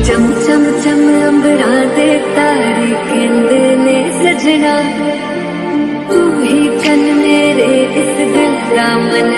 चम चम चम अंबरा दे तारे कहंदे ने सजना, तू ही चन मेरे इस दिल दा मन